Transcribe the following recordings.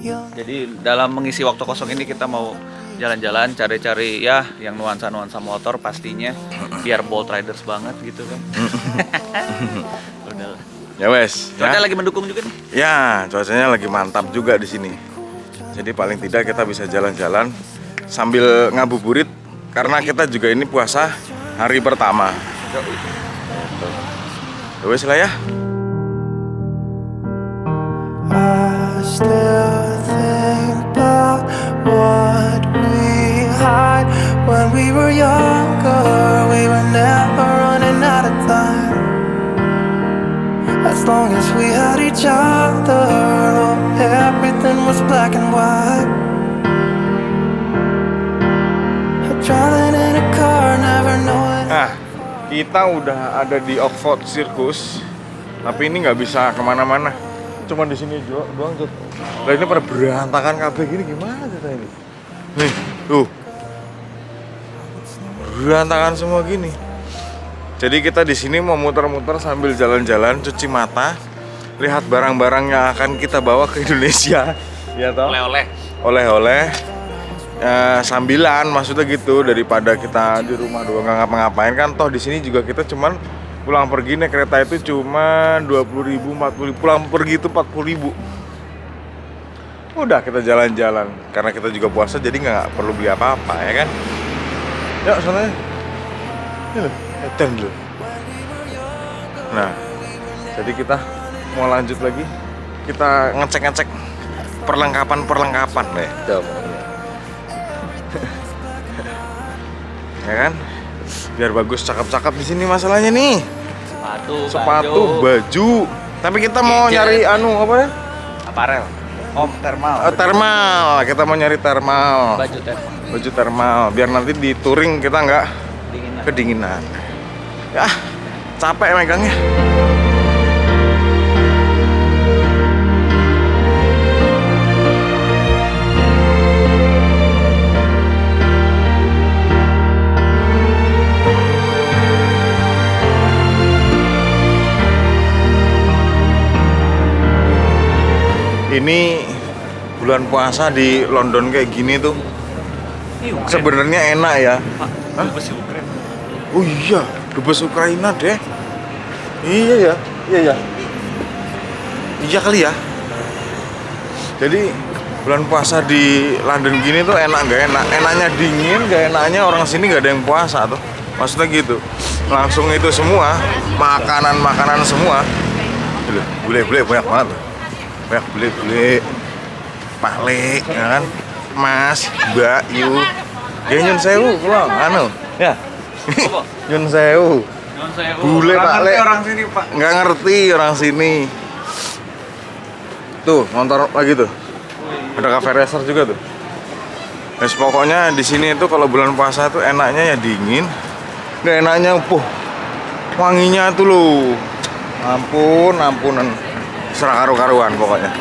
Jadi dalam mengisi waktu kosong ini kita mau jalan-jalan, cari-cari ya yang nuansa-nuansa motor pastinya, biar bold riders banget gitu kan. Udah. Ya wes. Cuaca Ya. lagi mendukung juga nih. Ya, cuacanya lagi mantap juga di sini. Jadi paling tidak kita bisa jalan-jalan sambil ngabuburit karena kita juga ini puasa hari pertama. Ya wes lah ya. I still think about what we had when we were younger. We were never running out of time. As long as we had each other, oh, everything was black and white. Driving in a car, never knowing. Nah, kita udah ada di Oxford Circus, tapi ini nggak bisa kemana-mana. Cuma di sini doang tuh. Lah ini pada berantakan kabeh gini gimana kita ini? Nih, tuh. Berantakan semua gini. Jadi kita di sini mau muter-muter sambil jalan-jalan, cuci mata, lihat barang-barang yang akan kita bawa ke Indonesia. Ya toh? Oleh-oleh. Oleh-oleh. Sambilan maksudnya gitu, daripada kita di rumah doang nggak ngapa-ngapain kan, toh di sini juga kita cuman pulang pergi naik kereta itu cuma 20.000, 40.000, pulang pergi itu 40.000. Udah kita jalan-jalan karena kita juga puasa jadi nggak perlu beli apa-apa ya kan. Yuk soalnya ini loh, edan loh. Nah, jadi kita mau lanjut lagi, kita ngecek-ngecek perlengkapan deh. Ya kan, biar bagus, cakep-cakep di sini masalahnya nih. Sepatu, baju. Tapi kita mau Gadget. nyari apa ya? Aparel. Thermal. Thermal. Kita mau nyari thermal. Baju thermal. Baju thermal. Biar nanti di touring kita nggak Dinginan. kedinginan. Ya, capek megangnya. Ini bulan puasa di London kayak gini tuh sebenarnya enak ya. Hah? Oh iya, dubes Ukraina deh. Iya ya, iya kali ya. Jadi bulan puasa di London gini tuh enak gak enak? Enaknya dingin, gak enaknya orang sini gak ada yang puasa tuh. Maksudnya gitu. Langsung itu semua, makanan semua. Bule banyak banget tuh. Banyak bule Palik, ya kan? Mas, Mbak, Yu. Ya nyun sewu, pulang, ya. Nyun sewu. Bule Pak Le. Orang sini Pak. Nggak ngerti orang sini. Tuh, motor lagi tuh. Ada cafe racer juga tuh. Terus pokoknya di sini itu kalau bulan puasa tuh enaknya ya dingin. Nggak enaknya wanginya tuh loh. Ampunan. Serah karu-karuan pokoknya.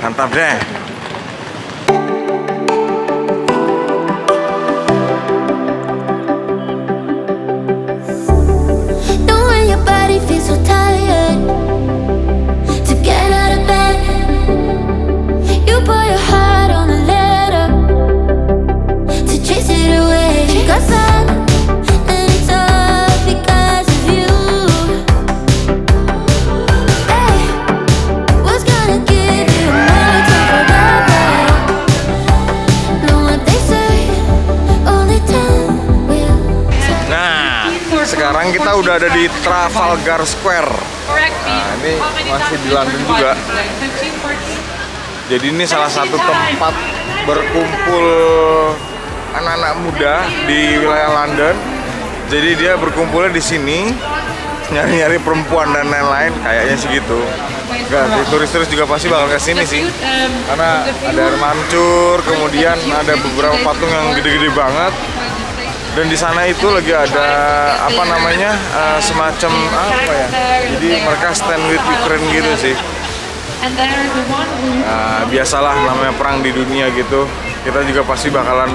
Mantap deh. Know when your body feels so tired to get out of bed, you put your heart on a letter to chase it away. Got sun and it's all because of you. Hey, what's gonna give you more time forever? Know what they say, only time will. Nah, sekarang kita udah ada di Trafalgar Square. Nah, ini masih di London juga. Jadi ini salah satu tempat berkumpul anak-anak muda di wilayah London. Jadi dia berkumpulnya di sini, nyari-nyari perempuan dan lain-lain, kayaknya sih gitu. Enggak, turis-turis juga pasti bakal ke sini sih. Karena ada air mancur, kemudian ada beberapa patung yang gede-gede banget. Dan di sana itu lagi ada semacam apa ya? Jadi mereka stand with Ukraine gitu sih. Nah, biasalah namanya perang di dunia gitu. Kita juga pasti bakalan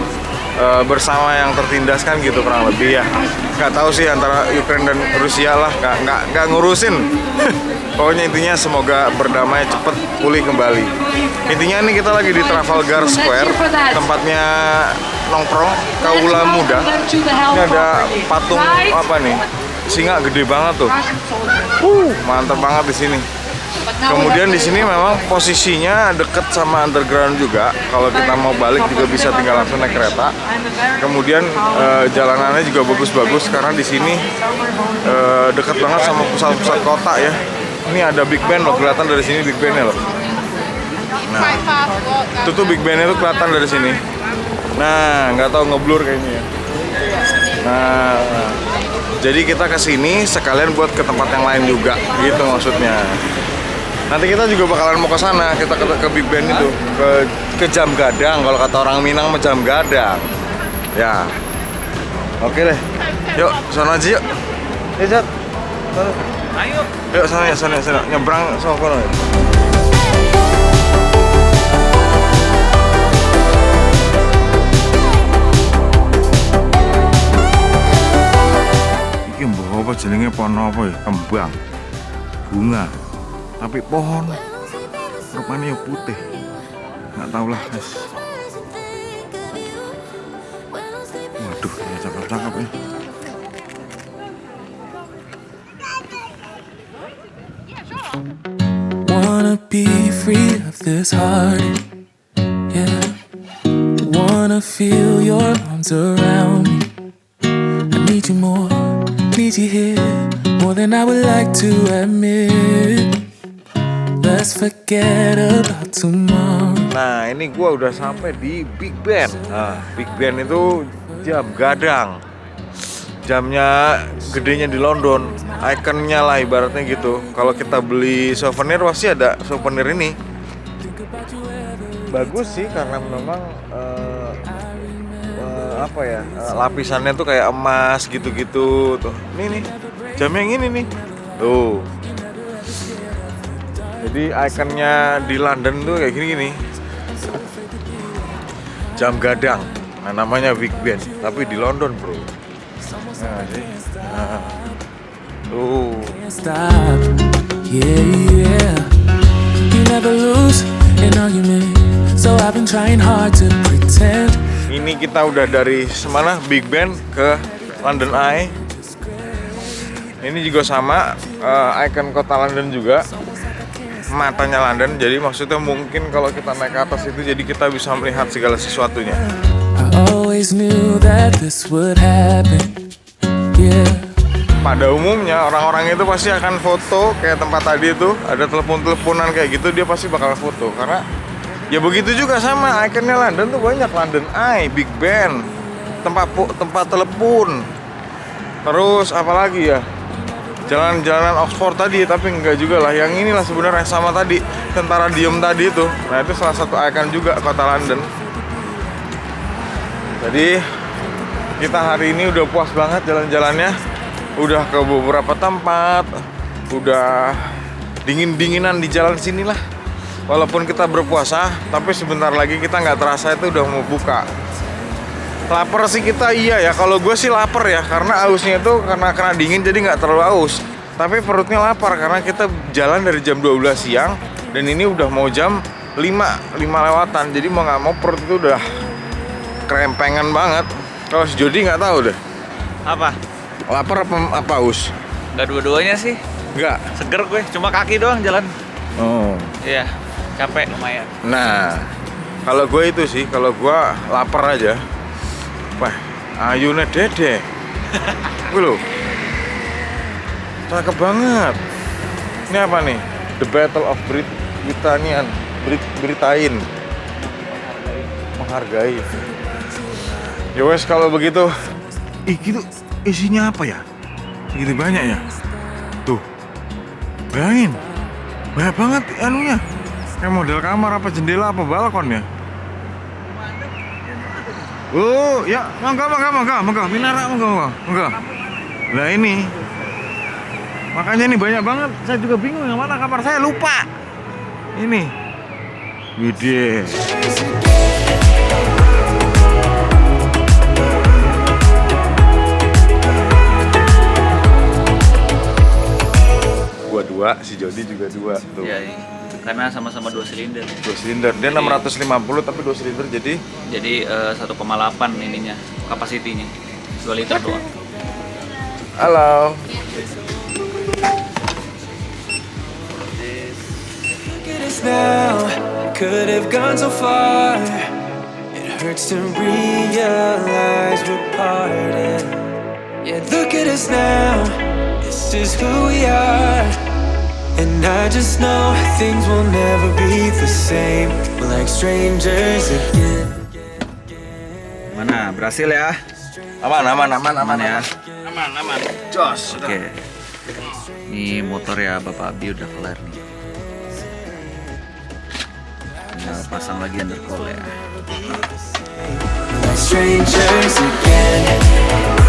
bersama yang tertindas kan gitu kurang lebih ya. Nggak tahu sih antara Ukraina dan Rusia lah, nggak ngurusin. Pokoknya intinya semoga berdamai, cepet pulih kembali. Intinya nih kita lagi di Trafalgar Square, tempatnya nongkrong kaula muda. Ini ada patung apa nih? Singa gede banget tuh. Mantap banget di sini. Kemudian di sini memang posisinya deket sama underground juga. Kalau kita mau balik juga bisa tinggal langsung naik kereta. Kemudian jalanannya juga bagus-bagus karena di sini deket banget sama pusat-pusat kota ya. Ini ada Big Ben loh, kelihatan dari sini Big Ben-nya loh. Nah, itu tuh Big Ben-nya tuh kelihatan dari sini. Nah, nggak tahu ngeblur kayaknya ya. Nah, jadi kita ke sini sekalian buat ke tempat yang lain juga, gitu maksudnya. Nanti kita juga bakalan mau ke sana, kita ke Big Ben itu, ke Jam Gadang. Kalau kata orang Minang mah Jam Gadang. Ya. Oke deh. Yuk, sana aja yuk. Jat. Ayo. Yuk sana nyebrang sama kono. Iki mbok apa jenenge pohon apa ya? Kembang. Bunga. Tapi pohon rupanya ya putih. Nggak tahu lah, guys. Waduh, ini cakep-cakep ya. Wanna be free of this heart, yeah. Wanna feel your arms around me. I need you more, need you here, more than I would like to admit. Let's forget about tomorrow. Nah, ini gua udah sampai di Big Ben. Nah, Big Ben itu Jam Gadang. Jamnya gedenya di London, ikonnya lah ibaratnya gitu. Kalau kita beli souvenir pasti ada souvenir ini. Bagus sih karena memang apa ya, lapisannya tuh kayak emas gitu-gitu tuh. Nih jam yang ini nih. Tuh. Jadi ikonnya di London tuh kayak gini-gini. Jam gadang. Nah, namanya Big Ben, tapi di London, bro. Nah, tuh. Stop, yeah. You never lose an argument, so I've been trying hard to pretend. Ini kita udah dari semana Big Ben ke London Eye. Ini juga sama, ikon kota London juga, matanya London. Jadi maksudnya mungkin kalau kita naik ke atas itu, jadi kita bisa melihat segala sesuatunya. I always knew that this would happen. Yeah. Pada umumnya orang-orang itu pasti akan foto kayak tempat tadi itu, ada telepon-teleponan kayak gitu, dia pasti bakal foto karena ya begitu juga sama ikonnya London tuh banyak, London Eye, Big Ben, tempat telepon. Terus apalagi ya? Jalan-jalanan Oxford tadi, tapi enggak juga lah. Yang inilah sebenarnya sama tadi, tentara diem tadi itu. Nah, itu salah satu ikon juga kota London. Jadi kita hari ini udah puas banget jalan-jalannya. Udah ke beberapa tempat, udah dingin-dinginan di jalan sini lah. Walaupun kita berpuasa, tapi sebentar lagi kita nggak terasa itu udah mau buka. Lapar sih kita, iya ya. Kalau gue sih lapar ya, karena ausnya itu karena dingin jadi nggak terlalu aus. Tapi perutnya lapar karena kita jalan dari jam 12 siang dan ini udah mau jam 5 lewatan. Jadi mau nggak mau perut itu udah kerempengan banget. Kalau si Jody nggak tahu deh. Apa? Lapar apa aus? Nggak dua-duanya sih. Nggak. Seger gue, cuma kaki doang jalan. Oh. Iya, capek lumayan. Nah, kalau gue itu sih, kalau gue lapar aja. Wah, ayunya dede. Gue loh. Cakep banget. Ini apa nih? The Battle of Britain. Menghargai. Ya wes kalau begitu. Itu isinya apa ya? Begitu banyak ya? Tuh. Bayangin. Banyak banget anunya. Kayak model kamar apa jendela apa balkon ya? Oh, ya, mangga, minara, mangga. Nah ini, makanya ini banyak banget. Saya juga bingung yang mana kamar saya, lupa. Ini, widih. 2, si Jody juga 2 tuh. Iya, iya. Karena sama-sama 2 silinder. 2 silinder. Dia 650 tapi 2 silinder jadi 1,8 ininya, kapasitinya. 2 liter doang. halo. Look at us now, could have gone so far. It hurts to realize we're parted. Yeah, look at us now, this is who we are. And I just know things will never be the same. We're like strangers again. Mana? Berhasil ya? Aman ya. Aman. Jos. Oke. Ini motor ya Bapak Abi udah kelar nih. Tinggal pasang lagi undercoil ya. We're like strangers again.